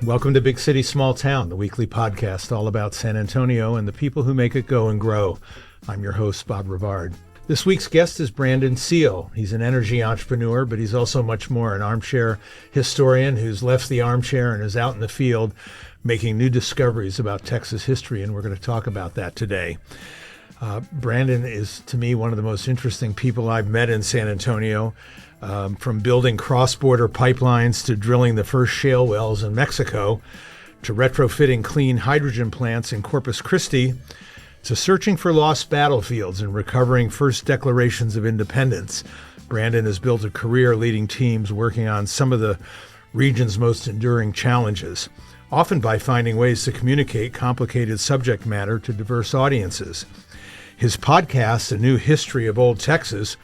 Welcome to Big City, Small Town, the weekly podcast all about San Antonio and the people who make it go and grow. I'm your host, Bob Rivard. This week's guest is Brandon Seale. He's an energy entrepreneur, but he's also much more, an armchair historian who's left the armchair and is out in the field making new discoveries about Texas history, and we're going to talk about that today. Brandon is, to me, one of the most interesting people I've met in San Antonio. From building cross-border pipelines to drilling the first shale wells in Mexico, to retrofitting clean hydrogen plants in Corpus Christi, to searching for lost battlefields and recovering first declarations of independence. Brandon has built a career leading teams working on some of the region's most enduring challenges, often by finding ways to communicate complicated subject matter to diverse audiences. His podcast, A New History of Old Texas,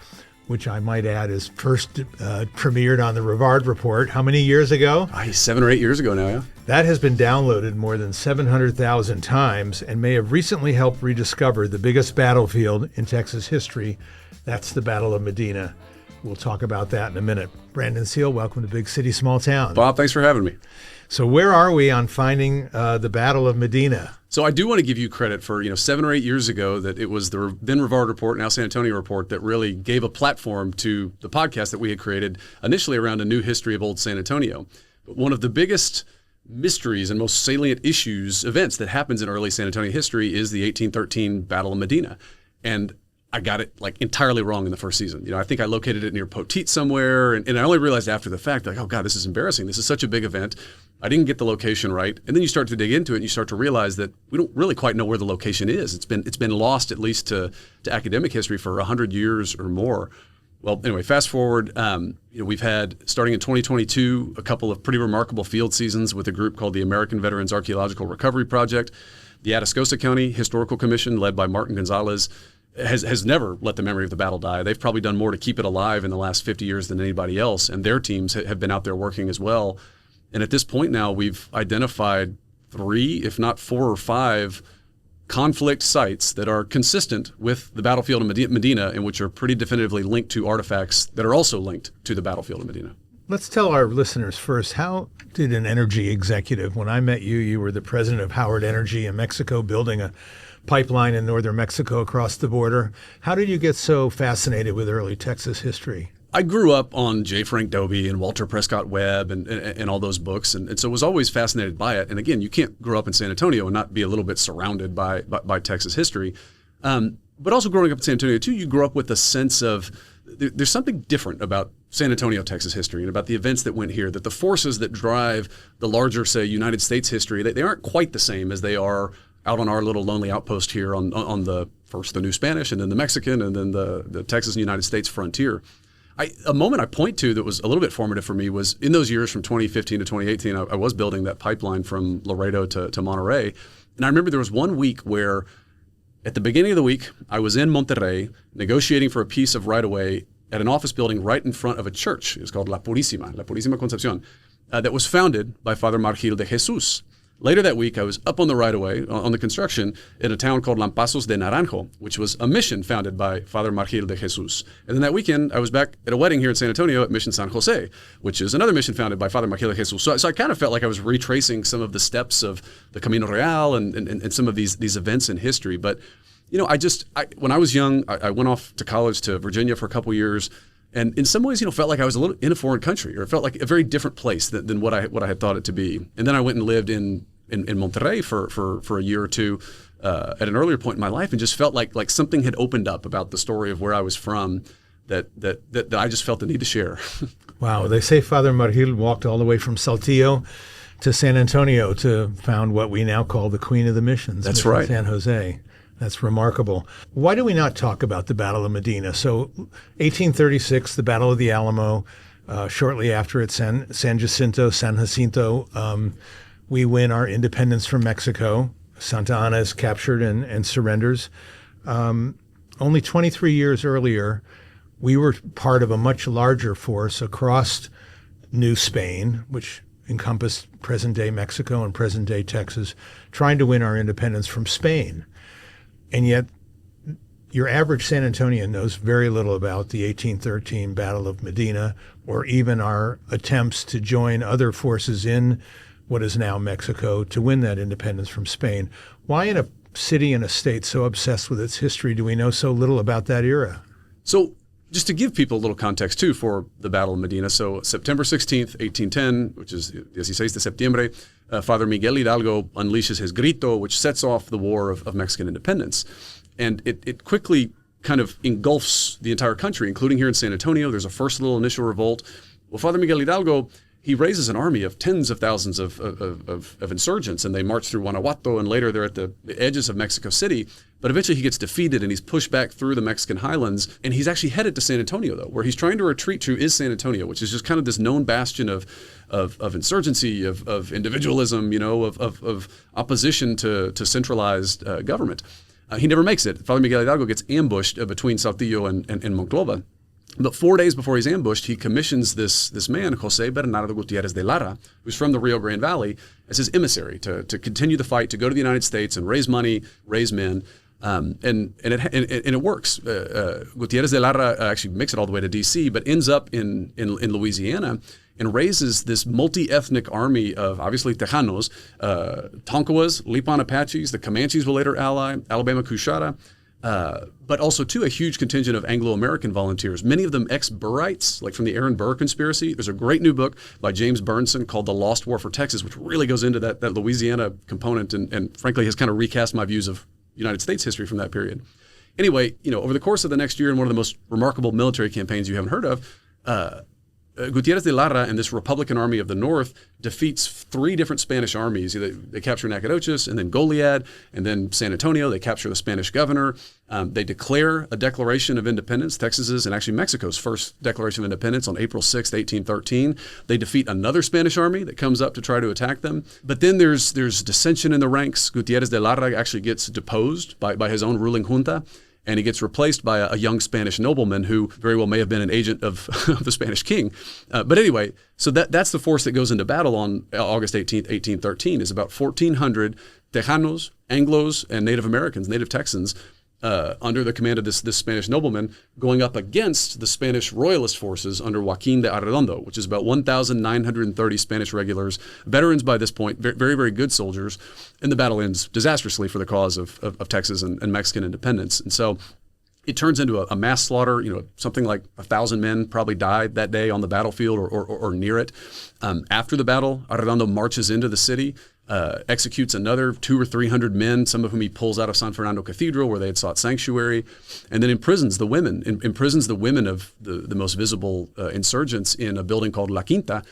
which I might add is first premiered on the Rivard Report. How many years ago? 7 or 8 years ago now, yeah. That has been downloaded more than 700,000 times and may have recently helped rediscover the biggest battlefield in Texas history. That's the Battle of Medina. We'll talk about that in a minute. Brandon Seale, welcome to Big City, Small Town. Bob, thanks for having me. So where are we on finding the Battle of Medina? So I do want to give you credit for, 7 or 8 years ago that it was the then Rivard Report, now San Antonio Report, that really gave a platform to the podcast that we had created initially around a new history of old San Antonio. But one of the biggest mysteries and most salient events that happens in early San Antonio history is the 1813 Battle of Medina. And I got it entirely wrong in the first season. I think I located it near Poteet somewhere, and I only realized after the fact, oh God, this is embarrassing. This is such a big event. I didn't get the location right. And then you start to dig into it and you start to realize that we don't really quite know where the location is. It's been lost, at least to academic history, for 100 years or more. Well, anyway, fast forward, we've had, starting in 2022, a couple of pretty remarkable field seasons with a group called the American Veterans Archaeological Recovery Project. The Atascosa County Historical Commission, led by Martin Gonzalez, has never let the memory of the battle die. They've probably done more to keep it alive in the last 50 years than anybody else, and their teams have been out there working as well. And at this point now, we've identified 3, if not 4 or 5, conflict sites that are consistent with the battlefield of Medina and which are pretty definitively linked to artifacts that are also linked to the battlefield of Medina. Let's tell our listeners first, how did an energy executive, when I met you, you were the president of Howard Energy in Mexico, building a pipeline in northern Mexico across the border. How did you get so fascinated with early Texas history? I grew up on J. Frank Dobie and Walter Prescott Webb and all those books, and so was always fascinated by it. And again, you can't grow up in San Antonio and not be a little bit surrounded by Texas history. But also growing up in San Antonio, too, you grow up with a sense of there's something different about San Antonio, Texas history and about the events that went here, that the forces that drive the larger, say, United States history, they aren't quite the same as they are out on our little lonely outpost here on the first the New Spanish and then the Mexican and then the Texas and United States frontier. A moment I point to that was a little bit formative for me was in those years from 2015 to 2018, I was building that pipeline from Laredo to Monterrey. And I remember there was one week where at the beginning of the week, I was in Monterrey negotiating for a piece of right-of-way at an office building right in front of a church. It was called La Purísima Concepción, that was founded by Father Margil de Jesus. Later that week, I was up on the right-of-way, on the construction, in a town called Lampazos de Naranjo, which was a mission founded by Father Margil de Jesus. And then that weekend, I was back at a wedding here in San Antonio at Mission San Jose, which is another mission founded by Father Margil de Jesus. So I kind of felt like I was retracing some of the steps of the Camino Real and some of these events in history. But, when I was young, I went off to college to Virginia for a couple years, and in some ways, felt like I was a little in a foreign country, or it felt like a very different place than what I had thought it to be. And then I went and lived in Monterrey for a year or two at an earlier point in my life, and just felt like something had opened up about the story of where I was from that I just felt the need to share. Wow, they say Father Margil walked all the way from Saltillo to San Antonio to found what we now call the Queen of the Missions. That's right, San Jose. That's remarkable. Why do we not talk about the Battle of Medina? So 1836, the Battle of the Alamo, shortly after it, San Jacinto, we win our independence from Mexico. Santa Ana is captured and surrenders. Only 23 years earlier, we were part of a much larger force across New Spain, which encompassed present-day Mexico and present-day Texas, trying to win our independence from Spain. And yet, your average San Antonian knows very little about the 1813 Battle of Medina, or even our attempts to join other forces in what is now Mexico, to win that independence from Spain. Why in a city and a state so obsessed with its history do we know so little about that era? So just to give people a little context, too, for the Battle of Medina. So September 16th, 1810, which is 16 de septiembre, Father Miguel Hidalgo unleashes his grito, which sets off the war of Mexican independence. And it quickly kind of engulfs the entire country, including here in San Antonio. There's a first little initial revolt. Well, Father Miguel Hidalgo, he raises an army of tens of thousands of insurgents, and they march through Guanajuato, and later they're at the edges of Mexico City. But eventually he gets defeated, and he's pushed back through the Mexican highlands, and he's actually headed to San Antonio, though, where he's trying to retreat to is San Antonio, which is just kind of this known bastion of insurgency, of individualism, of opposition to centralized government. He never makes it. Father Miguel Hidalgo gets ambushed between Saltillo and Monclova. But 4 days before he's ambushed, he commissions this man, José Bernardo Gutiérrez de Lara, who's from the Rio Grande Valley, as his emissary to continue the fight, to go to the United States and raise money, raise men. And it works. Gutiérrez de Lara actually makes it all the way to D.C., but ends up in Louisiana and raises this multi-ethnic army of, obviously, Tejanos, Tonkawas, Lipan Apaches, the Comanches will later ally, Alabama Cushara, but also, too, a huge contingent of Anglo-American volunteers, many of them ex-Burrites, like from the Aaron Burr conspiracy. There's a great new book by James Burnson called The Lost War for Texas, which really goes into that Louisiana component and frankly, has kind of recast my views of United States history from that period. Anyway, over the course of the next year, in one of the most remarkable military campaigns you haven't heard of, Gutiérrez de Lara and this Republican Army of the North defeats 3 different Spanish armies. They capture Nacogdoches, and then Goliad, and then San Antonio. They capture the Spanish governor. They declare a declaration of independence, Texas's and actually Mexico's first declaration of independence on April 6, 1813. They defeat another Spanish army that comes up to try to attack them. But then there's dissension in the ranks. Gutiérrez de Lara actually gets deposed by his own ruling junta, and he gets replaced by a young Spanish nobleman who very well may have been an agent of the Spanish king. But anyway, so that's the force that goes into battle on August 18th, 1813, is about 1,400 Tejanos, Anglos, and Native Americans, Native Texans, under the command of this Spanish nobleman, going up against the Spanish royalist forces under Joaquín de Arredondo, which is about 1,930 Spanish regulars, veterans by this point, very, very good soldiers. And the battle ends disastrously for the cause of Texas and Mexican independence. And so it turns into a mass slaughter. Something like 1,000 men probably died that day on the battlefield or near it. After the battle, Arredondo marches into the city, executes another 200 or 300 men, some of whom he pulls out of San Fernando Cathedral where they had sought sanctuary, and then imprisons the women of the most visible insurgents in a building called La Quinta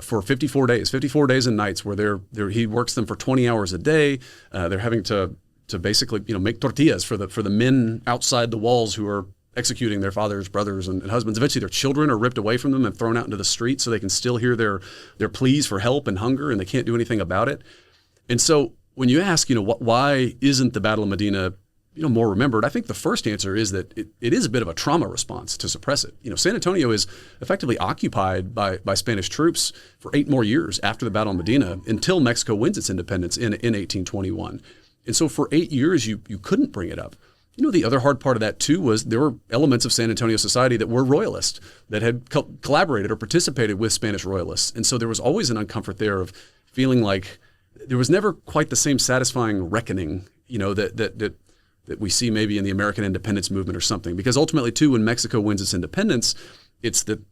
for 54 days and nights, where he works them for 20 hours a day. They're having to basically make tortillas for the men outside the walls who are executing their fathers, brothers, and husbands. Eventually their children are ripped away from them and thrown out into the street so they can still hear their pleas for help and hunger, and they can't do anything about it. And so when you ask, why isn't the Battle of Medina more remembered, I think the first answer is that it is a bit of a trauma response to suppress it. San Antonio is effectively occupied by Spanish troops for 8 more years after the Battle of Medina, until Mexico wins its independence in 1821. And so for 8 years, you couldn't bring it up. The other hard part of that, too, was there were elements of San Antonio society that were royalist, that had collaborated or participated with Spanish royalists. And so there was always an uncomfort there of feeling like there was never quite the same satisfying reckoning, that we see maybe in the American independence movement or something. Because ultimately, too, when Mexico wins its independence, it's the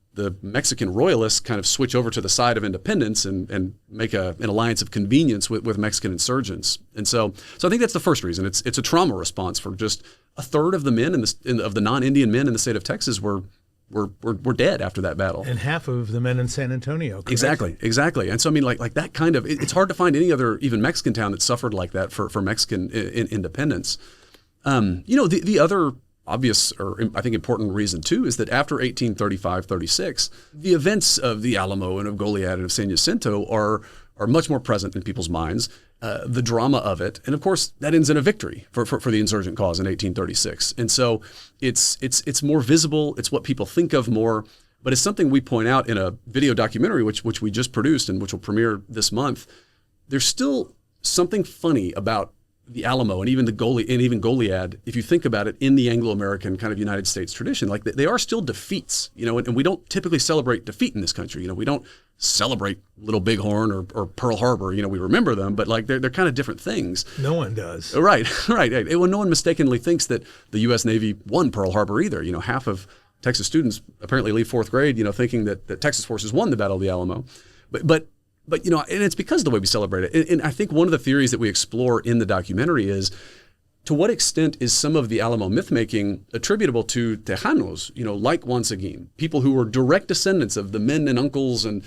Mexican royalists kind of switch over to the side of independence and make an alliance of convenience with Mexican insurgents. And so I think that's the first reason. It's a trauma response for just a third of the men of the non-Indian men in the state of Texas were dead after that battle. And half of the men in San Antonio. Correct? Exactly. And so, like that kind of, it's hard to find any other even Mexican town that suffered like that for Mexican independence. The other obvious, or I think important reason too, is that after 1835-36, the events of the Alamo and of Goliad and of San Jacinto are much more present in people's minds. The drama of it, and of course that ends in a victory for the insurgent cause in 1836. And so it's more visible. It's what people think of more. But it's something we point out in a video documentary which we just produced and which will premiere this month. There's still something funny about the Alamo and even Goliad, if you think about it in the Anglo-American kind of United States tradition. Like they are still defeats, and we don't typically celebrate defeat in this country. We don't celebrate Little Bighorn or Pearl Harbor. We remember them, but like they're kind of different things. No one does. Right. Well, no one mistakenly thinks that the U.S. Navy won Pearl Harbor either. Half of Texas students apparently leave fourth grade, thinking that Texas forces won the Battle of the Alamo. But and it's because of the way we celebrate it. And I think one of the theories that we explore in the documentary is, to what extent is some of the Alamo myth-making attributable to Tejanos, like Juan Seguin, people who were direct descendants of the men and uncles and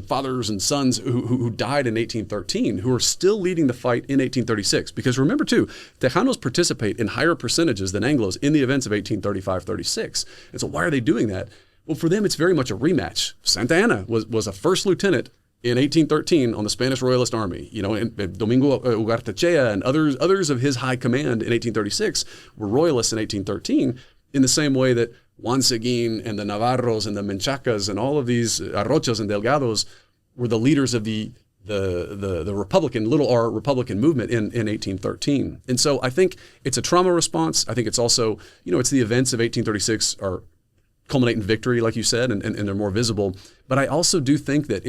fathers and sons who died in 1813, who are still leading the fight in 1836. Because remember, too, Tejanos participate in higher percentages than Anglos in the events of 1835-36. And so why are they doing that? Well, for them, it's very much a rematch. Santa Anna was a first lieutenant in 1813 on the Spanish Royalist Army, and Domingo Ugartechea and others of his high command in 1836 were Royalists in 1813, in the same way that Juan Seguin and the Navarros and the Menchacas and all of these Arrochos and Delgados were the leaders of the Republican, little r Republican movement in 1813. And so I think it's a trauma response. I think it's also, it's the events of 1836 are culminate in victory, like you said, and they're more visible. But I also do think that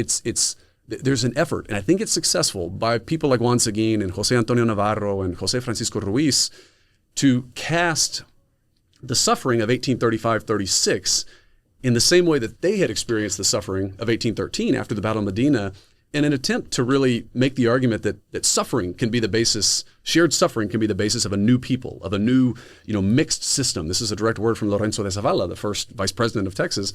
there's an effort, and I think it's successful, by people like Juan Seguin and José Antonio Navarro and José Francisco Ruiz to cast the suffering of 1835-36 in the same way that they had experienced the suffering of 1813 after the Battle of Medina, in an attempt to really make the argument that suffering can be the basis, shared suffering can be the basis of a new people, of a new, mixed system. This is a direct word from Lorenzo de Zavala, the first vice president of Texas.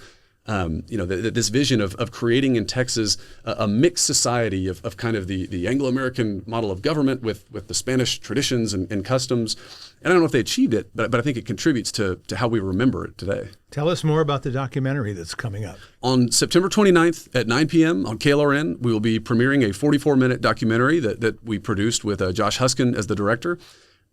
This vision of creating in Texas a mixed society of kind of the Anglo-American model of government with the Spanish traditions and customs. And I don't know if they achieved it, but I think it contributes to how we remember it today. Tell us more about the documentary that's coming up. On September 29th at 9 p.m. on KLRN, we will be premiering a 44-minute documentary that we produced with Josh Huskin as the director.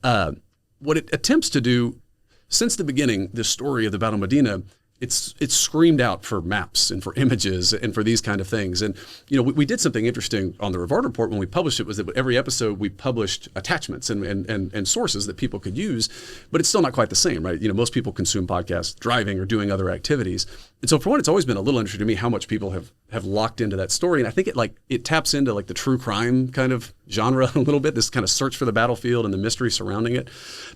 What it attempts to do, since the beginning, the story of the Battle of Medina, it's screamed out for maps and for images and for these kind of things. And, we did something interesting on the Rivard Report when we published it, was that every episode we published attachments and sources that people could use, but it's still not quite the same, right? Most people consume podcasts driving or doing other activities. And so for one, it's always been a little interesting to me how much people have locked into that story. And I think it taps into the true crime kind of genre a little bit, this kind of search for the battlefield and the mystery surrounding it.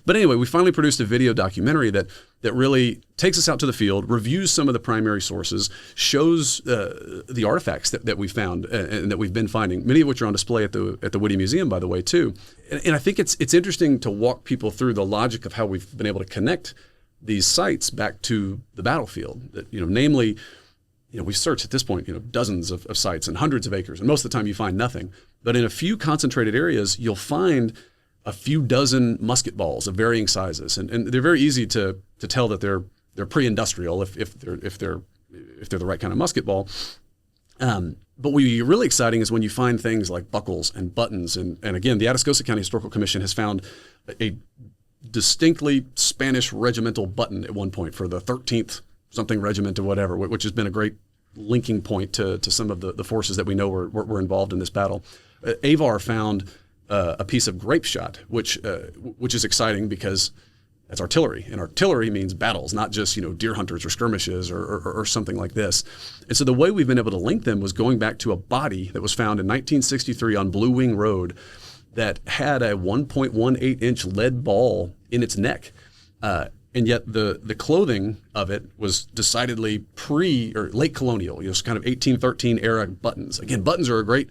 But anyway, we finally produced a video documentary that really takes us out to the field, reviews some of the primary sources, shows the artifacts that we found and that we've been finding, many of which are on display at the Whitty Museum, by the way, too. And I think it's interesting to walk people through the logic of how we've been able to connect these sites back to the battlefield. That, namely, we've searched at this point, dozens of sites and hundreds of acres, and most of the time you find nothing. But in a few concentrated areas, you'll find a few dozen musket balls of varying sizes, and they're very easy to tell that they're pre-industrial if they're the right kind of musket ball. But what's really exciting is when you find things like buckles and buttons, and again, the Atascosa County Historical Commission has found a distinctly Spanish regimental button at one point for the 13th something regiment or whatever, which has been a great linking point to some of the forces that we know were involved in this battle. AVAR found a piece of grape shot, which is exciting because that's artillery, and artillery means battles, not just deer hunters or skirmishes or something like this. And so the way we've been able to link them was going back to a body that was found in 1963 on Blue Wing Road that had a 1.18 inch lead ball in its neck. And yet the clothing of it was decidedly late colonial, kind of 1813 era buttons. Again, buttons are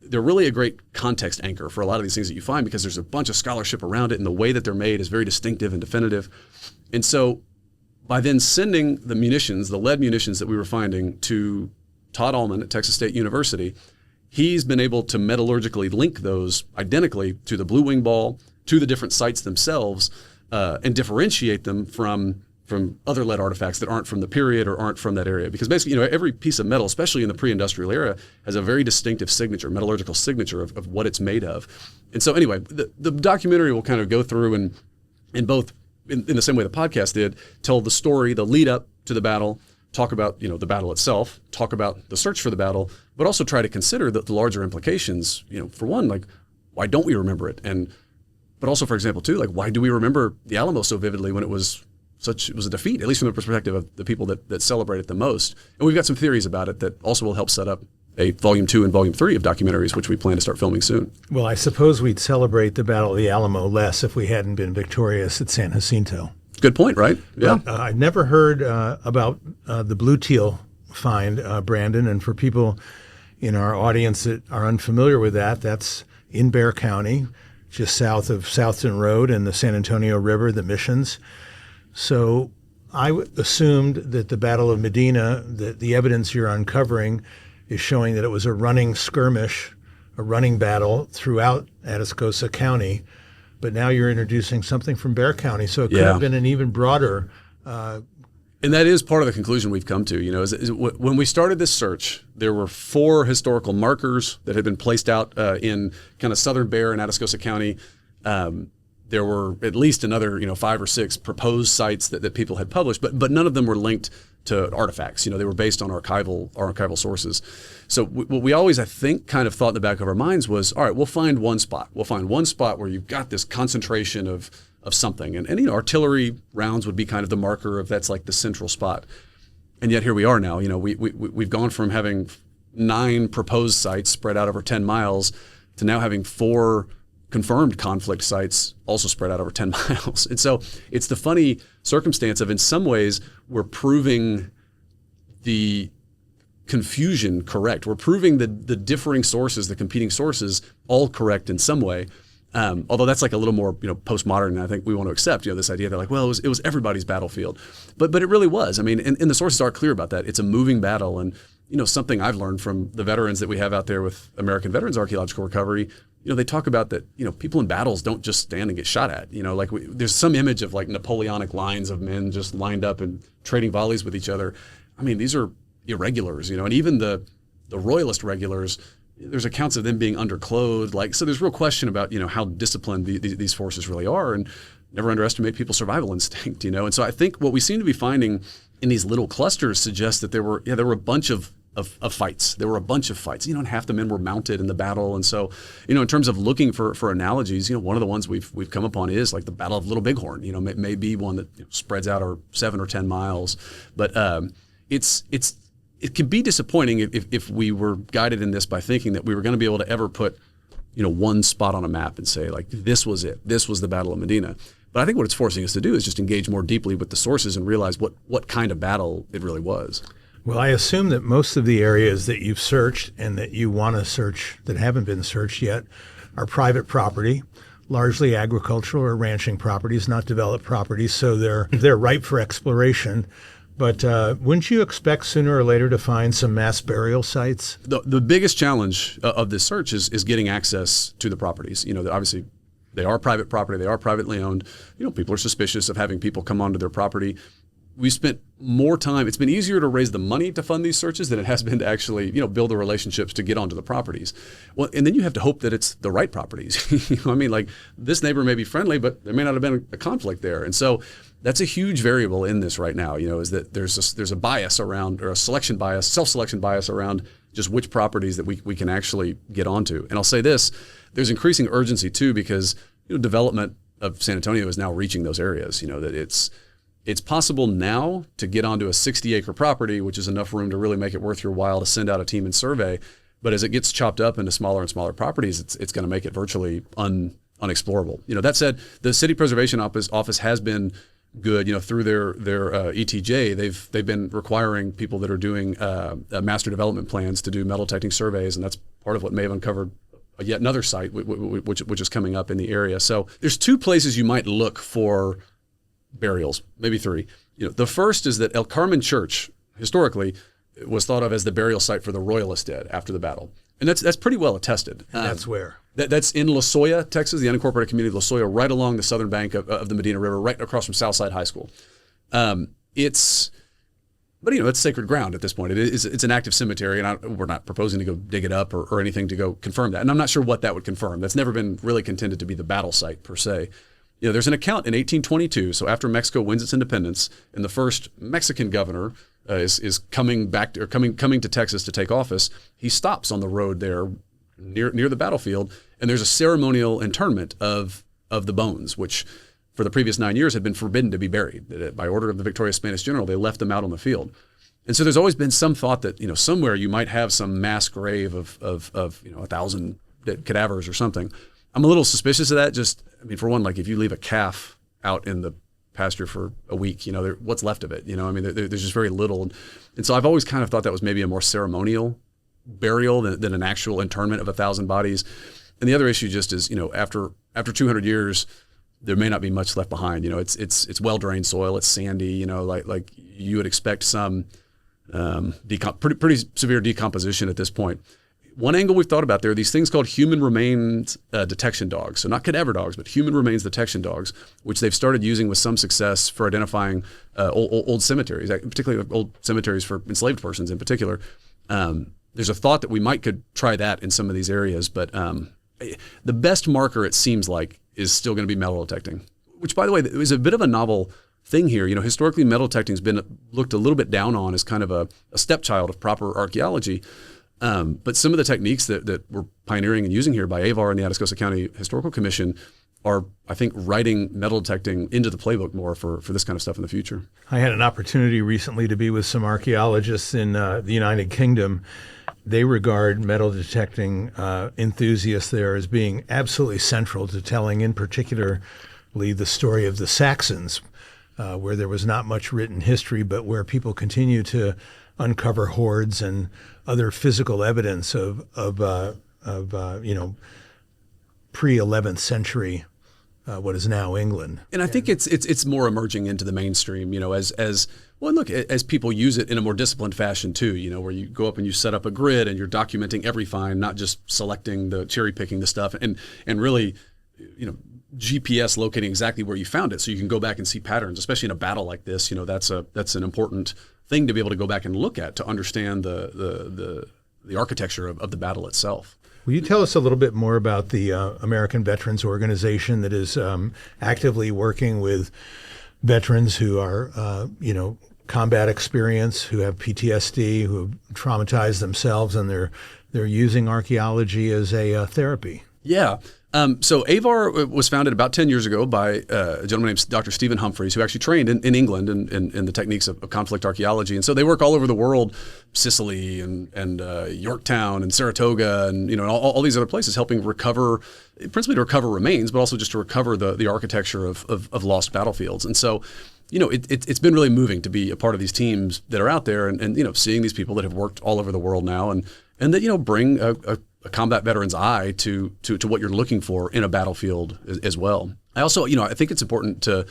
they're really a great context anchor for a lot of these things that you find, because there's a bunch of scholarship around it, and the way that they're made is very distinctive and definitive. And so by then sending the lead munitions that we were finding to Todd Allman at Texas State University, he's been able to metallurgically link those identically to the Blue Wing ball, to the different sites themselves, and differentiate them from other lead artifacts that aren't from the period or aren't from that area. Because basically, every piece of metal, especially in the pre-industrial era, has a very distinctive signature, metallurgical signature of what it's made of. And so anyway, the documentary will kind of go through and both, in the same way the podcast did, tell the story, the lead up to the battle, talk about the battle itself, talk about the search for the battle, but also try to consider the larger implications. For one, why don't we remember it? But also, for example, too, why do we remember the Alamo so vividly when it was was a defeat, at least from the perspective of the people that celebrate it the most. And we've got some theories about it that also will help set up a volume 2 and volume 3 of documentaries, which we plan to start filming soon. Well, I suppose we'd celebrate the Battle of the Alamo less if we hadn't been victorious at San Jacinto. Good point, right? Yeah. I'd never heard about the blue teal find, Brandon. And for people in our audience that are unfamiliar with that, that's in Bexar County, just south of Southton Road and the San Antonio River, the missions. So I assumed that the Battle of Medina, the evidence you're uncovering is showing that it was a running skirmish, a running battle throughout Atascosa County. But now you're introducing something from Bexar County, so it could have been an even broader. And that is part of the conclusion we've come to. Is when we started this search, there were 4 historical markers that had been placed out in kind of southern Bexar and Atascosa County. There were at least another 5 or 6 proposed sites that people had published, but none of them were linked to artifacts. They were based on archival sources. So what we always, I think, kind of thought in the back of our minds was, all right, we'll find one spot. We'll find one spot where you've got this concentration of something. And artillery rounds would be kind of the marker of that's like the central spot. And yet here we are now. We've gone from having 9 proposed sites spread out over 10 miles to now having 4 confirmed conflict sites also spread out over 10 miles. And so it's the funny circumstance of, in some ways, we're proving the confusion correct. We're proving the differing sources, the competing sources, all correct in some way. Although that's like a little more, postmodern, and I think we want to accept, this idea that like, well, it was everybody's battlefield, but it really was. I mean, and the sources are clear about that. It's a moving battle, and something I've learned from the veterans that we have out there with American Veterans Archaeological Recovery. They talk about that. People in battles don't just stand and get shot at. There's some image of like Napoleonic lines of men just lined up and trading volleys with each other. I mean, these are irregulars, and even the royalist regulars. There's accounts of them being underclothed. So there's real question about, how disciplined these forces really are, and never underestimate people's survival instinct, And so I think what we seem to be finding in these little clusters suggests that there were a bunch of fights. There were a bunch of fights, and half the men were mounted in the battle. And so, in terms of looking for analogies, one of the ones we've come upon is like the Battle of Little Bighorn, may be one that spreads out over 7 or 10 miles. But it can be disappointing if we were guided in this by thinking that we were going to be able to ever put, one spot on a map and say like, this was it. This was the Battle of Medina. But I think what it's forcing us to do is just engage more deeply with the sources and realize what kind of battle it really was. Well, I assume that most of the areas that you've searched and that you want to search that haven't been searched yet are private property, largely agricultural or ranching properties, not developed properties. So they're ripe for exploration. But wouldn't you expect sooner or later to find some mass burial sites? The biggest challenge of this search is getting access to the properties. Obviously, they are private property. They are privately owned. People are suspicious of having people come onto their property. We spent more time. It's been easier to raise the money to fund these searches than it has been to actually, build the relationships to get onto the properties. Well, and then you have to hope that it's the right properties. I mean, like this neighbor may be friendly, but there may not have been a conflict there. And so that's a huge variable in this right now, is that there's a bias around, or a selection bias, self-selection bias around just which properties that we can actually get onto. And I'll say this, there's increasing urgency too, because development of San Antonio is now reaching those areas, that it's possible now to get onto a 60-acre property, which is enough room to really make it worth your while to send out a team and survey. But as it gets chopped up into smaller and smaller properties, it's going to make it virtually unexplorable. That said, the City Preservation Office has been good. Through their ETJ, they've been requiring people that are doing master development plans to do metal detecting surveys, and that's part of what may have uncovered yet another site which is coming up in the area. So there's 2 places you might look for burials, maybe 3. The first is that El Carmen Church historically was thought of as the burial site for the royalist dead after the battle, and that's pretty well attested. And that's where? That's in Lozoya, Texas, the unincorporated community of Lozoya, right along the southern bank of the Medina River, right across from Southside High School. It's sacred ground at this point. It's an active cemetery, and we're not proposing to go dig it up or anything to go confirm that. And I'm not sure what that would confirm. That's never been really contended to be the battle site per se. There's an account in 1822, so after Mexico wins its independence, and the first Mexican governor is coming to Texas to take office. He stops on the road there near the battlefield, and there's a ceremonial interment of the bones, which for the previous 9 years had been forbidden to be buried. By order of the victorious Spanish general, they left them out on the field. And so there's always been some thought that, somewhere you might have some mass grave of 1,000 cadavers or something. I'm a little suspicious of that. For one, like if you leave a calf out in the pasture for a week, what's left of it? There's just very little. And so I've always kind of thought that was maybe a more ceremonial burial than an actual internment of 1,000 bodies. And the other issue just is, after 200 years, there may not be much left behind. It's well-drained soil, it's sandy, like you would expect some pretty severe decomposition at this point. One angle we've thought about, there are these things called human remains detection dogs. So not cadaver dogs, but human remains detection dogs, which they've started using with some success for identifying old cemeteries, particularly old cemeteries for enslaved persons in particular. There's a thought that we could try that in some of these areas, but the best marker, it seems like, is still going to be metal detecting, which, by the way, is a bit of a novel thing here. Historically, metal detecting has been looked a little bit down on as kind of a stepchild of proper archaeology. But some of the techniques that we're pioneering and using here by AVAR and the Atascosa County Historical Commission are, I think, writing metal detecting into the playbook more for this kind of stuff in the future. I had an opportunity recently to be with some archaeologists in the United Kingdom. They regard metal detecting enthusiasts there as being absolutely central to telling, in particular, the story of the Saxons, where there was not much written history, but where people continue to uncover hoards and other physical evidence of pre-11th century, what is now England. And I think it's more emerging into the mainstream, as people use it in a more disciplined fashion too, where you go up and you set up a grid and you're documenting every find, not just selecting cherry picking the stuff and really, GPS locating exactly where you found it so you can go back and see patterns, especially in a battle like this. That's an important thing to be able to go back and look at to understand the architecture of the battle itself. Will you tell us a little bit more about the American Veterans Organization that is actively working with veterans who are, combat experience, who have PTSD, who have traumatized themselves, and they're using archaeology as a therapy? Yeah. So AVAR was founded about 10 years ago by a gentleman named Dr. Stephen Humphreys, who actually trained in England in the techniques of conflict archaeology. And so they work all over the world, Sicily and Yorktown and Saratoga and all these other places, helping recover, principally to recover remains, but also just to recover the architecture of lost battlefields. And so, it's been really moving to be a part of these teams that are out there and seeing these people that have worked all over the world now and that, bring a combat veteran's eye to what you're looking for in a battlefield as well. I also, I think it's important to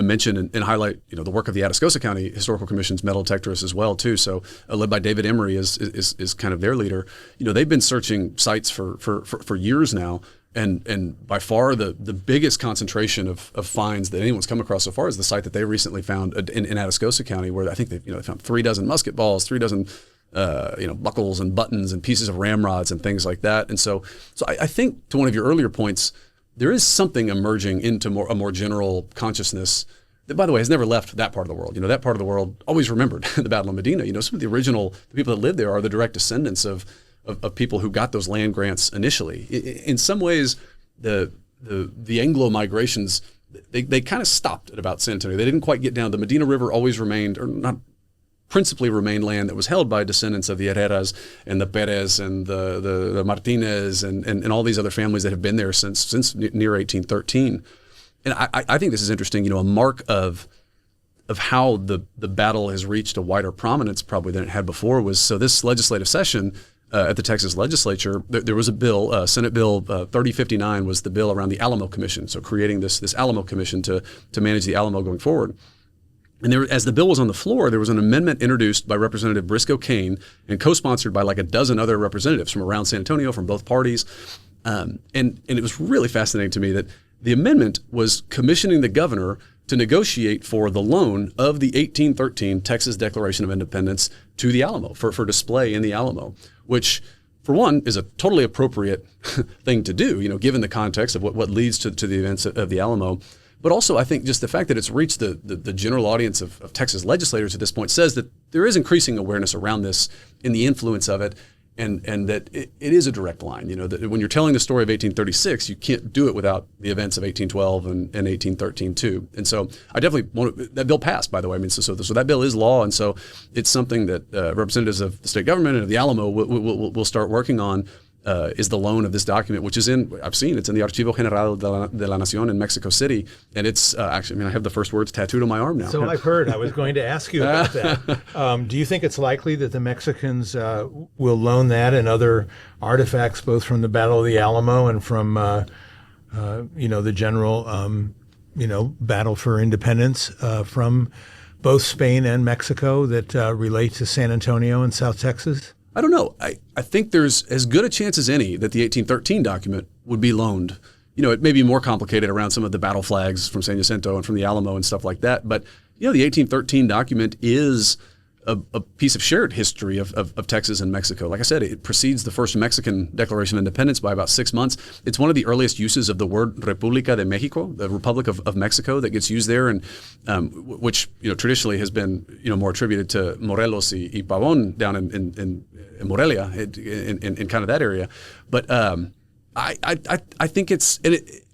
mention and highlight, the work of the Atascosa County Historical Commission's metal detectorists as well too. So led by David Emery is kind of their leader. They've been searching sites for years now. And by far the biggest concentration of finds that anyone's come across so far is the site that they recently found in Atascosa County, where I think they found 36 musket balls, 36 buckles and buttons and pieces of ramrods and things like that. And so I think, to one of your earlier points, there is something emerging into a more general consciousness that, by the way, has never left that part of the world. That part of the world always remembered the Battle of Medina. Some of the people that lived there are the direct descendants of people who got those land grants initially. In some ways, the Anglo migrations, they kind of stopped at about San Antonio. They didn't quite get down. The Medina River always remained, or not principally remained, land that was held by descendants of the Herreras and the Perez and the Martinez and all these other families that have been there since near 1813. And I think this is interesting, a mark of how the battle has reached a wider prominence probably than it had before was, so this legislative session at the Texas legislature, there was a bill, Senate Bill 3059 was the bill around the Alamo Commission, so creating this Alamo Commission to manage the Alamo going forward. And as the bill was on the floor, there was an amendment introduced by Representative Briscoe Cain and co-sponsored by like a dozen other representatives from around San Antonio, from both parties. And it was really fascinating to me that the amendment was commissioning the governor to negotiate for the loan of the 1813 Texas Declaration of Independence to the Alamo for display in the Alamo, which, for one, is a totally appropriate thing to do, given the context of what leads to the events of the Alamo. But also, I think just the fact that it's reached the general audience of Texas legislators at this point says that there is increasing awareness around this and the influence of it. and that it is a direct line. That when you're telling the story of 1836, you can't do it without the events of 1812 and 1813 too. And so I definitely want that bill passed, by the way. I mean, so that bill is law, and so it's something that representatives of the state government and of the Alamo will start working on. Is the loan of this document, which is it's in the Archivo General de la Nación in Mexico City. And it's actually, I have the first words tattooed on my arm now. So I've heard. I was going to ask you about that. Do you think it's likely that the Mexicans will loan that and other artifacts, both from the Battle of the Alamo and from, the general, battle for independence from both Spain and Mexico that relate to San Antonio and South Texas? I don't know. I think there's as good a chance as any that the 1813 document would be loaned. It may be more complicated around some of the battle flags from San Jacinto and from the Alamo and stuff like that. But, the 1813 document is a piece of shared history of Texas and Mexico. Like I said, it precedes the first Mexican Declaration of Independence by about 6 months. It's one of the earliest uses of the word República de México, the Republic of Mexico, that gets used there, and which traditionally has been more attributed to Morelos y Pavón down in Morelia, in kind of that area. But I think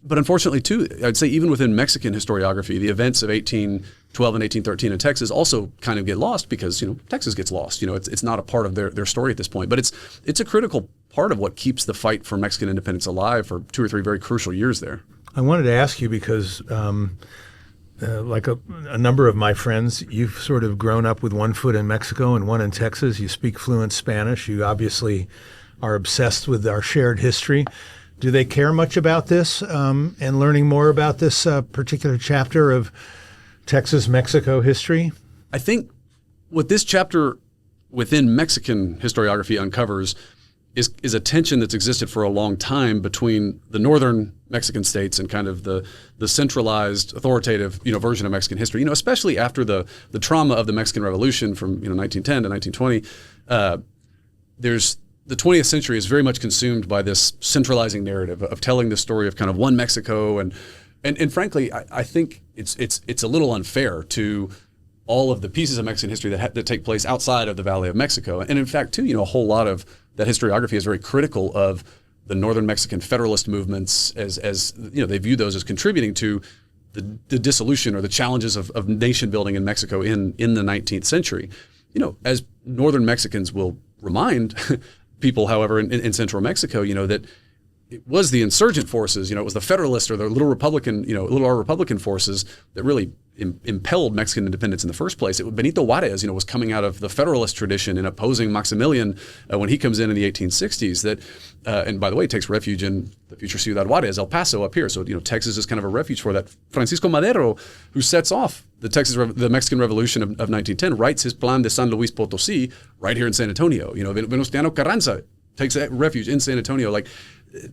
but unfortunately too, I'd say even within Mexican historiography, the events of 1812 and 1813 in Texas also kind of get lost because Texas gets lost. It's not a part of their story at this point. But it's a critical part of what keeps the fight for Mexican independence alive for 2 or 3 very crucial years there. I wanted to ask you because, like a number of my friends, you've sort of grown up with one foot in Mexico and one in Texas. You speak fluent Spanish. You obviously are obsessed with our shared history. Do they care much about this and learning more about this particular chapter of Texas-Mexico history? I think what this chapter within Mexican historiography uncovers is a tension that's existed for a long time between the northern Mexican states and kind of the centralized, authoritative version of Mexican history. Especially after the trauma of the Mexican Revolution from 1910 to 1920. The 20th century is very much consumed by this centralizing narrative of telling the story of kind of one Mexico, and frankly, I think it's a little unfair to all of the pieces of Mexican history that take place outside of the Valley of Mexico. And in fact, too, a whole lot of that historiography is very critical of the northern Mexican federalist movements, as they view those as contributing to the dissolution or the challenges of nation building in Mexico in the 19th century. As northern Mexicans will remind people, however, in central Mexico, that it was the insurgent forces, it was the Federalist or the little R Republican forces that really impelled Mexican independence in the first place. Benito Juárez, was coming out of the Federalist tradition and opposing Maximilian when he comes in the 1860s. That, and by the way, takes refuge in the future Ciudad Juárez, El Paso up here. So Texas is kind of a refuge for that. Francisco Madero, who sets off the Mexican Revolution of 1910, writes his Plan de San Luis Potosí right here in San Antonio. Venustiano Carranza takes that refuge in San Antonio. Like,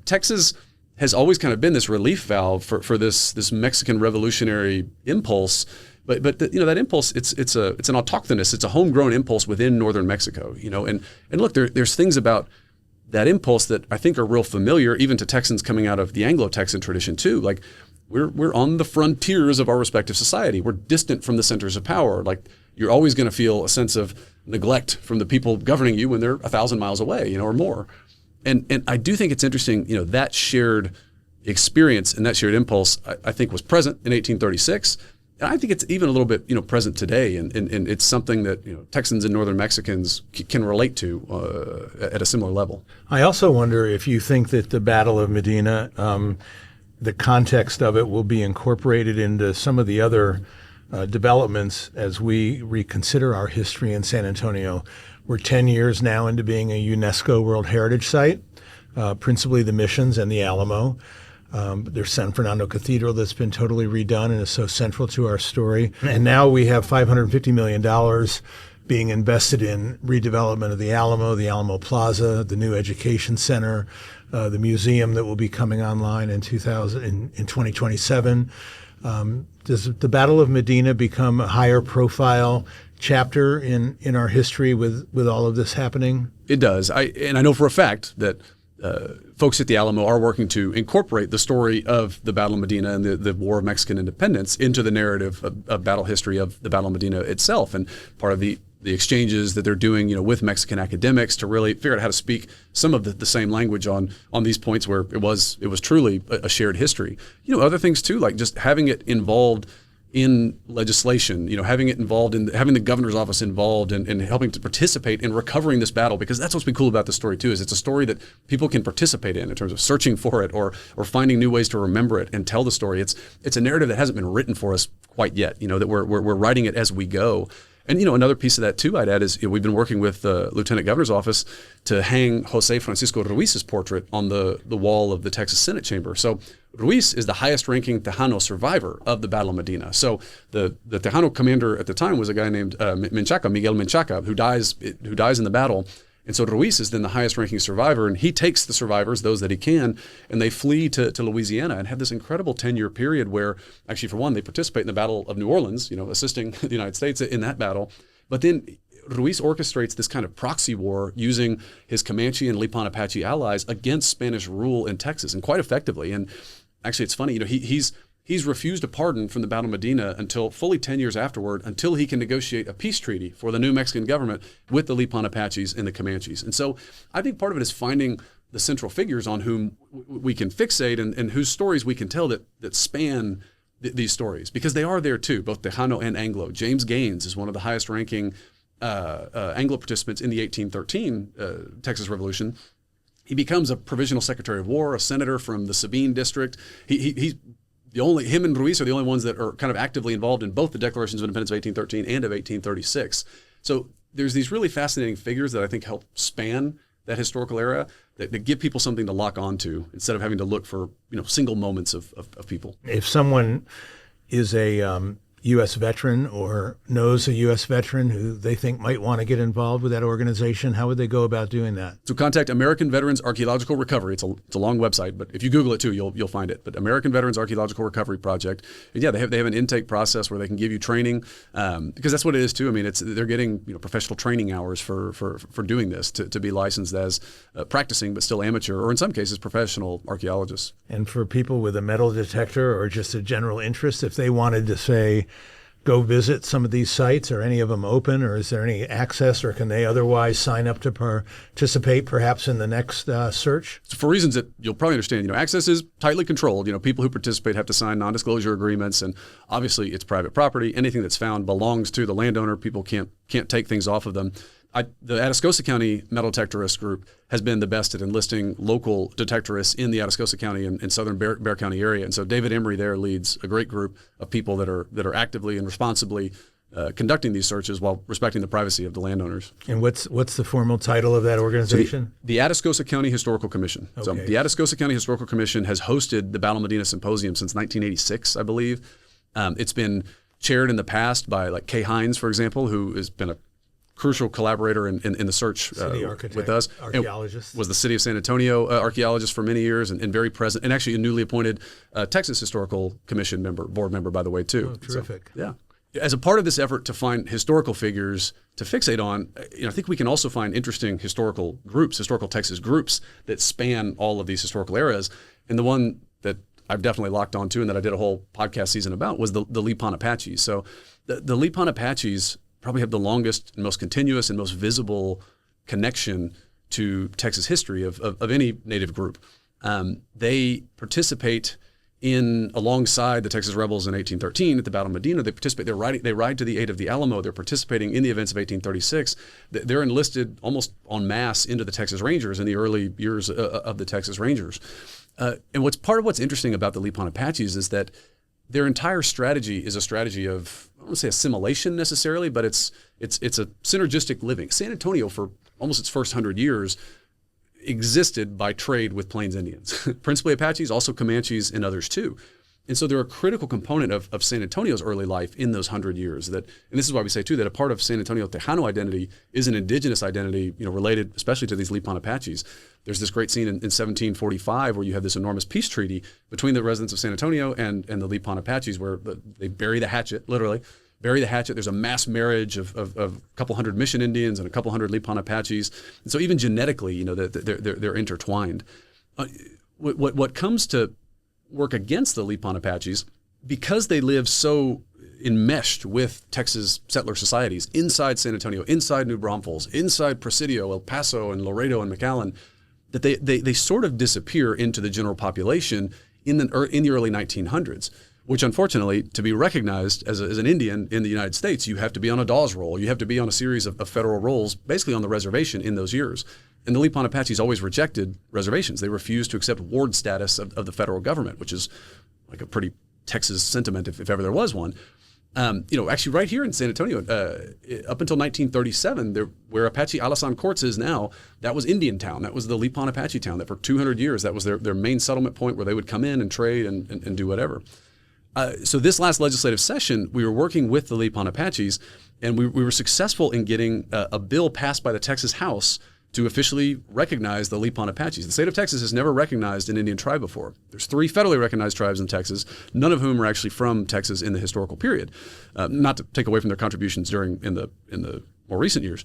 Texas has always kind of been this relief valve for this Mexican revolutionary impulse, but that impulse it's an autochthonous, it's a homegrown impulse within northern Mexico, and look, there's things about that impulse that I think are real familiar even to Texans coming out of the Anglo-Texan tradition too. Like, we're on the frontiers of our respective society. We're distant from the centers of power. Like, you're always going to feel a sense of neglect from the people governing you when they're 1,000 miles away, or more. And I do think it's interesting, that shared experience and that shared impulse, I think, was present in 1836. And I think it's even a little bit, present today. And it's something that, Texans and Northern Mexicans can relate to at a similar level. I also wonder if you think that the Battle of Medina, the context of it will be incorporated into some of the other developments as we reconsider our history in San Antonio. We're 10 years now into being a UNESCO World Heritage Site, principally the missions and the Alamo. There's San Fernando Cathedral that's been totally redone and is so central to our story. And now we have $550 million being invested in redevelopment of the Alamo Plaza, the new education center, the museum that will be coming online in 2027. Does the Battle of Medina become a higher profile chapter in our history with all of this happening? It does. I know for a fact that folks at the Alamo are working to incorporate the story of the Battle of Medina and the War of Mexican Independence into the narrative of battle history of the Battle of Medina itself. And part of the the exchanges that they're doing, with Mexican academics to really figure out how to speak some of the same language on these points where it was truly a shared history. Other things too, like just having it involved in legislation, having it involved in having the governor's office involved and helping to participate in recovering this battle, because that's what's been cool about the story too, is it's a story that people can participate in terms of searching for it or finding new ways to remember it and tell the story. It's a narrative that hasn't been written for us quite yet, that we're writing it as we go. And another piece of that too, I'd add, is we've been working with the Lieutenant Governor's office to hang José Francisco Ruiz's portrait on the wall of the Texas Senate chamber. So Ruiz is the highest-ranking Tejano survivor of the Battle of Medina. So the Tejano commander at the time was a guy named Miguel Menchaca, who dies in the battle. And so Ruiz is then the highest-ranking survivor, and he takes the survivors, those that he can, and they flee to Louisiana and have this incredible 10-year period where, actually, for one, they participate in the Battle of New Orleans, assisting the United States in that battle. But then Ruiz orchestrates this kind of proxy war using his Comanche and Lipan Apache allies against Spanish rule in Texas, and quite effectively. And actually, it's funny, he's refused a pardon from the Battle of Medina until fully 10 years afterward, until he can negotiate a peace treaty for the new Mexican government with the Lipan Apaches and the Comanches. And so I think part of it is finding the central figures on whom we can fixate and whose stories we can tell that span these stories, because they are there too, both Tejano and Anglo. James Gaines is one of the highest ranking Anglo participants in the 1813 Texas Revolution. He becomes a provisional secretary of war, a senator from the Sabine district. He's him and Ruiz are the only ones that are kind of actively involved in both the Declarations of Independence of 1813 and of 1836. So there's these really fascinating figures that I think help span that historical era that give people something to lock onto instead of having to look for single moments of people. If someone is a U.S. veteran or knows a U.S. veteran who they think might want to get involved with that organization, how would they go about doing that? So contact American Veterans Archaeological Recovery. It's a long website, but if you Google it too, you'll find it. But American Veterans Archaeological Recovery Project. And yeah, they have an intake process where they can give you training, because that's what it is too. I mean, they're getting professional training hours for doing this to be licensed as practicing but still amateur, or in some cases professional archaeologists. And for people with a metal detector or just a general interest, if they wanted to say, go visit some of these sites, are any of them open, or is there any access, or can they otherwise sign up to participate perhaps in the next search? So for reasons that you'll probably understand, access is tightly controlled. People who participate have to sign non-disclosure agreements, and obviously it's private property. Anything that's found belongs to the landowner. People can't take things off of them. The Atascosa County Metal Detectorist Group has been the best at enlisting local detectorists in the Atascosa County and southern Bexar County area. And so David Emery there leads a great group of people that are actively and responsibly conducting these searches while respecting the privacy of the landowners. And what's the formal title of that organization? So the Atascosa County Historical Commission. Okay. So the Atascosa County Historical Commission has hosted the Battle of Medina Symposium since 1986, I believe. It's been chaired in the past by like Kay Hines, for example, who has been a crucial collaborator in the search with us. Archaeologist. Was the city of San Antonio archaeologist for many years and very present, and actually a newly appointed Texas Historical Commission board member, by the way, too. Oh, terrific. So, yeah. As a part of this effort to find historical figures to fixate on, I think we can also find interesting historical Texas groups that span all of these historical eras. And the one that I've definitely locked onto and that I did a whole podcast season about was the Lipan Apaches. So the Lipan Apaches probably have the longest and most continuous and most visible connection to Texas history of any native group. They participate alongside the Texas rebels in 1813 at the Battle of Medina. They participate. They ride to the aid of the Alamo. They're participating in the events of 1836. They're enlisted almost en masse into the Texas Rangers in the early years of the Texas Rangers. And what's interesting about the Lipan Apaches is that their entire strategy is a strategy of, I don't want to say assimilation necessarily, but it's a synergistic living. San Antonio, for almost its first 100 years, existed by trade with Plains Indians, principally Apaches, also Comanches, and others too. And so they're a critical component of San Antonio's early life in those 100 years. And this is why we say too that a part of San Antonio Tejano identity is an indigenous identity, related especially to these Lipan Apaches. There's this great scene in 1745 where you have this enormous peace treaty between the residents of San Antonio and the Lipan Apaches, where they bury the hatchet, literally. Bury the hatchet. There's a mass marriage of a couple hundred Mission Indians and a couple hundred Lipan Apaches. And so even genetically, they're intertwined. What comes to work against the Lipan Apaches, because they live so enmeshed with Texas settler societies inside San Antonio, inside New Braunfels, inside Presidio, El Paso, and Laredo and McAllen, that they sort of disappear into the general population in the early 1900s. Which, unfortunately, to be recognized as an Indian in the United States, you have to be on a Dawes roll. You have to be on a series of federal rolls, basically on the reservation in those years. And the Lipan Apaches always rejected reservations. They refused to accept ward status of the federal government, which is like a pretty Texas sentiment if ever there was one. Actually right here in San Antonio, up until 1937, where Apache Alasan Courts is now, that was Indian town. That was the Lipan Apache town. That for 200 years, that was their main settlement point where they would come in and trade and do whatever. So this last legislative session, we were working with the Lipan Apaches, and we were successful in getting a bill passed by the Texas House to officially recognize the Lipan Apaches. The state of Texas has never recognized an Indian tribe before. There's 3 federally recognized tribes in Texas, none of whom are actually from Texas in the historical period. Not to take away from their contributions in the more recent years.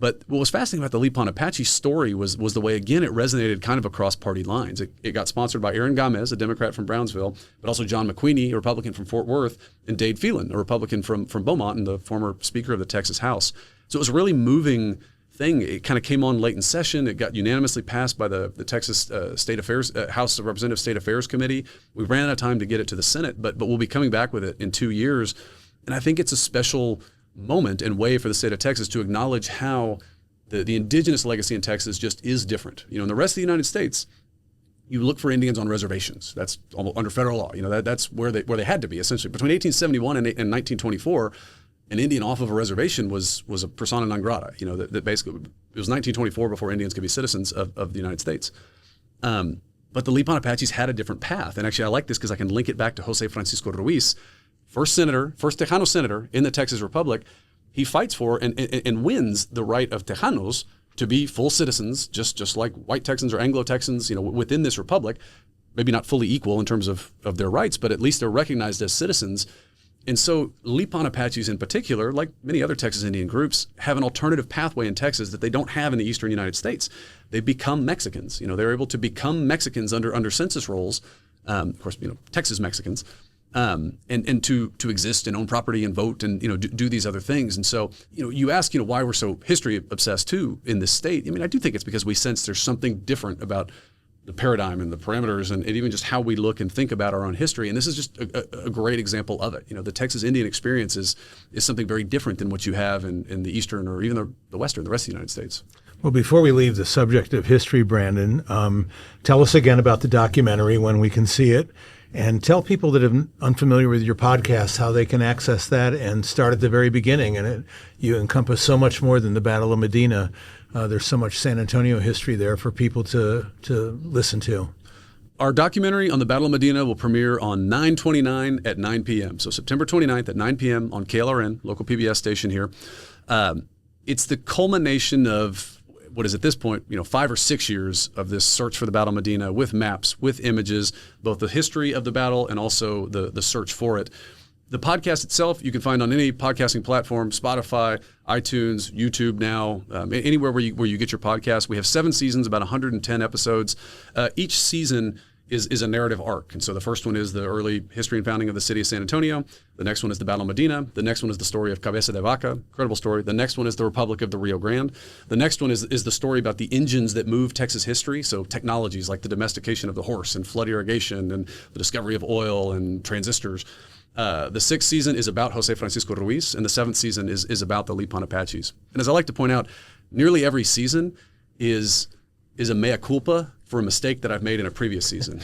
But what was fascinating about the Lipan Apache story was the way, again, it resonated kind of across party lines. It got sponsored by Aaron Gamez, a Democrat from Brownsville, but also John McQueeney, a Republican from Fort Worth, and Dade Phelan, a Republican from Beaumont and the former Speaker of the Texas House. So it was a really moving thing. It kind of came on late in session. It got unanimously passed by the Texas State Affairs, House of Representatives State Affairs Committee. We ran out of time to get it to the Senate, but we'll be coming back with it in 2 years. And I think it's a special moment and way for the state of Texas to acknowledge how the indigenous legacy in Texas just is different. In the rest of the United States, you look for Indians on reservations. That's under federal law. That's where they had to be, essentially. Between 1871 and 1924, an Indian off of a reservation was a persona non grata. That basically, it was 1924 before Indians could be citizens of the United States. But the Lipan Apaches had a different path. And actually, I like this because I can link it back to José Francisco Ruiz, first Tejano senator in the Texas Republic. He fights for and wins the right of Tejanos to be full citizens, just like white Texans or Anglo-Texans, within this republic. Maybe not fully equal in terms of their rights, but at least they're recognized as citizens. And so Lipan Apaches in particular, like many other Texas Indian groups, have an alternative pathway in Texas that they don't have in the eastern United States. They become Mexicans. They're able to become Mexicans under census rolls. Of course, Texas Mexicans. And to exist and own property and vote and do these other things. And so you ask why we're so history obsessed too in this state. I do think it's because we sense there's something different about the paradigm and the parameters and even just how we look and think about our own history. And this is just a great example of it. The Texas Indian experience is something very different than what you have in the eastern or even the western, the rest of the United States. Well, before we leave the subject of history, Brandon, tell us again about the documentary, when we can see it. And tell people that are unfamiliar with your podcast how they can access that and start at the very beginning. And you encompass so much more than the Battle of Medina. There's so much San Antonio history there for people to listen to. Our documentary on the Battle of Medina will premiere on 9/29 at 9 p.m. So September 29th at 9 p.m. on KLRN, local PBS station here. It's the culmination of what is at this point, 5 or 6 years of this search for the Battle of Medina with maps, with images, both the history of the battle and also the search for it. The podcast itself, you can find on any podcasting platform, Spotify, iTunes, YouTube now, anywhere where you get your podcast. We have 7 seasons, about 110 episodes. Each season is a narrative arc. And so the first one is the early history and founding of the city of San Antonio. The next one is the Battle of Medina. The next one is the story of Cabeza de Vaca, incredible story. The next one is the Republic of the Rio Grande. The next one is the story about the engines that move Texas history. So technologies like the domestication of the horse and flood irrigation and the discovery of oil and transistors. The 6th season is about José Francisco Ruiz, and the 7th season is about the Lipan Apaches. And as I like to point out, nearly every season is a mea culpa for a mistake that I've made in a previous season.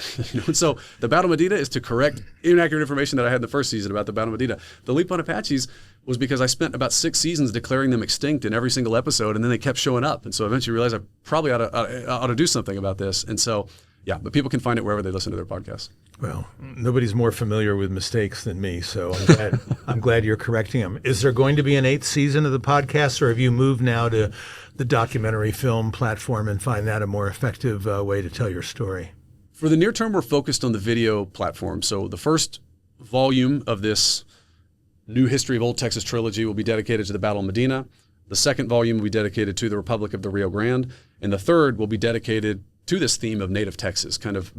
And so the Battle of Medina is to correct inaccurate information that I had in the first season about the Battle of Medina. The Lipan Apaches was because I spent about 6 seasons declaring them extinct in every single episode, and then they kept showing up. And so eventually realized I probably ought to do something about this. And so, yeah, but people can find it wherever they listen to their podcasts. Well, nobody's more familiar with mistakes than me, so I'm glad you're correcting them. Is there going to be an 8th season of the podcast, or have you moved now to the documentary film platform and find that a more effective way to tell your story? For the near term, we're focused on the video platform. So the first volume of this new History of Old Texas trilogy will be dedicated to the Battle of Medina. The second volume will be dedicated to the Republic of the Rio Grande. And the third will be dedicated to this theme of native Texas, kind of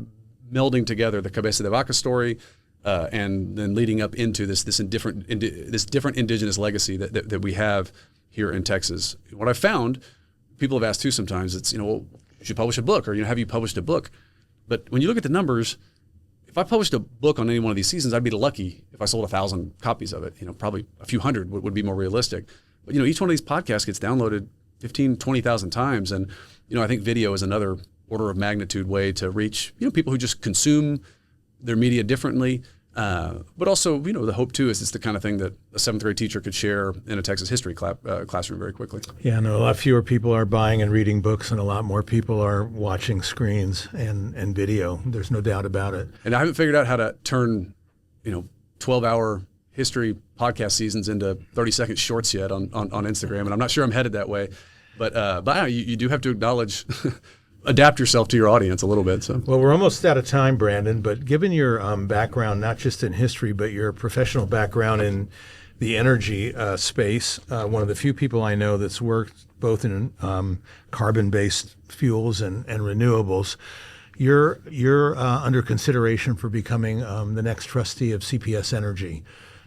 melding together the Cabeza de Vaca story, and then leading up into this different indigenous legacy that we have here in Texas. What I found, people have asked too sometimes, it's, well, you should publish a book, or, have you published a book? But when you look at the numbers, if I published a book on any one of these seasons, I'd be lucky if I sold 1,000 copies of it. Probably a few hundred would be more realistic. But, each one of these podcasts gets downloaded 15, 20,000 times. And, I think video is another order of magnitude way to reach, people who just consume their media differently. But also, the hope too is it's the kind of thing that a 7th grade teacher could share in a Texas history classroom very quickly. Yeah, no, a lot fewer people are buying and reading books, and a lot more people are watching screens and video. There's no doubt about it. And I haven't figured out how to turn, 12-hour history podcast seasons into 30-second shorts yet on Instagram, and I'm not sure I'm headed that way. But you do have to acknowledge. Adapt yourself to your audience a little bit. So, well, we're almost out of time, Brandon, but given your background, not just in history, but your professional background in the energy space, one of the few people I know that's worked both in carbon-based fuels and renewables, you're under consideration for becoming the next trustee of CPS Energy.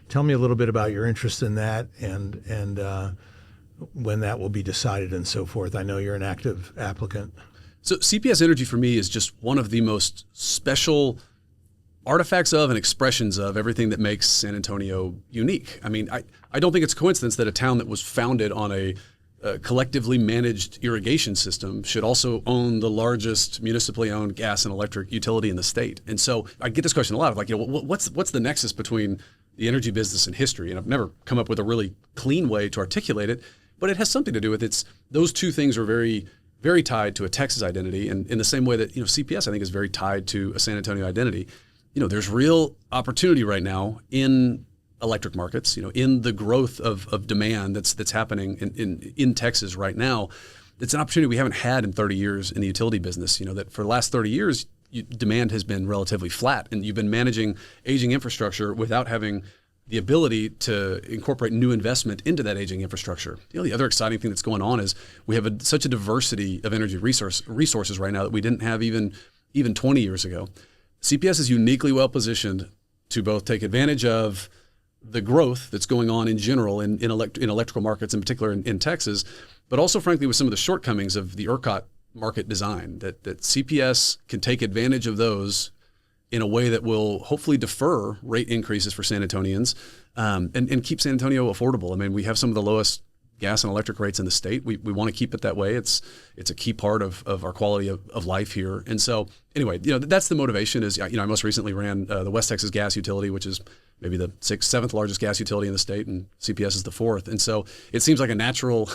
Tell me a little bit about your interest in that and when that will be decided and so forth. I know you're an active applicant. So CPS Energy for me is just one of the most special artifacts of and expressions of everything that makes San Antonio unique. I mean, I don't think it's a coincidence that a town that was founded on a collectively managed irrigation system should also own the largest municipally owned gas and electric utility in the state. And so I get this question a lot of what's the nexus between the energy business and history? And I've never come up with a really clean way to articulate it, but it has something to do with those two things are very very tied to a Texas identity, and in the same way that CPS I think is very tied to a San Antonio identity. There's real opportunity right now in electric markets. In the growth of demand that's happening in Texas right now. It's an opportunity we haven't had in 30 years in the utility business. That for the last 30 years demand has been relatively flat, and you've been managing aging infrastructure without having the ability to incorporate new investment into that aging infrastructure. The other exciting thing that's going on is we have such a diversity of energy resources right now that we didn't have even 20 years ago. CPS is uniquely well positioned to both take advantage of the growth that's going on in general in electrical markets, in particular in Texas, but also frankly with some of the shortcomings of the ERCOT market design, that CPS can take advantage of those in a way that will hopefully defer rate increases for San Antonians and keep San Antonio affordable. I mean, we have some of the lowest gas and electric rates in the state. We want to keep it that way. It's a key part of our quality of life here. And so anyway, that's the motivation is, I most recently ran the West Texas Gas Utility, which is maybe the 7th largest gas utility in the state, and CPS is the 4th. And so it seems like a natural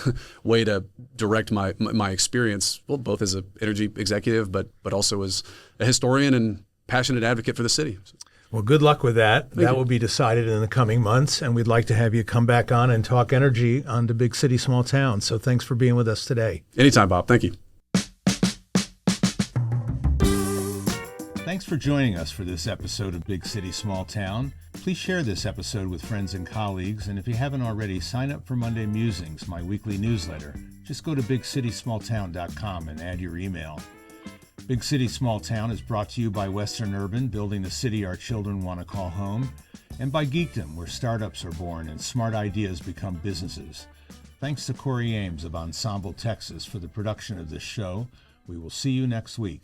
way to direct my experience, well, both as an energy executive, but also as a historian and passionate advocate for the city. Well, good luck with that. Thank you. Will be decided in the coming months, and we'd like to have you come back on and talk energy on the Big City, Small Town. So thanks for being with us today. Anytime, Bob. Thank you. Thanks for joining us for this episode of Big City, Small Town. Please share this episode with friends and colleagues, and if you haven't already, sign up for Monday Musings, my weekly newsletter. Just go to bigcitysmalltown.com and add your email. Big City, Small Town is brought to you by Western Urban, building the city our children want to call home, and by Geekdom, where startups are born and smart ideas become businesses. Thanks to Corey Ames of Ensemble Texas for the production of this show. We will see you next week.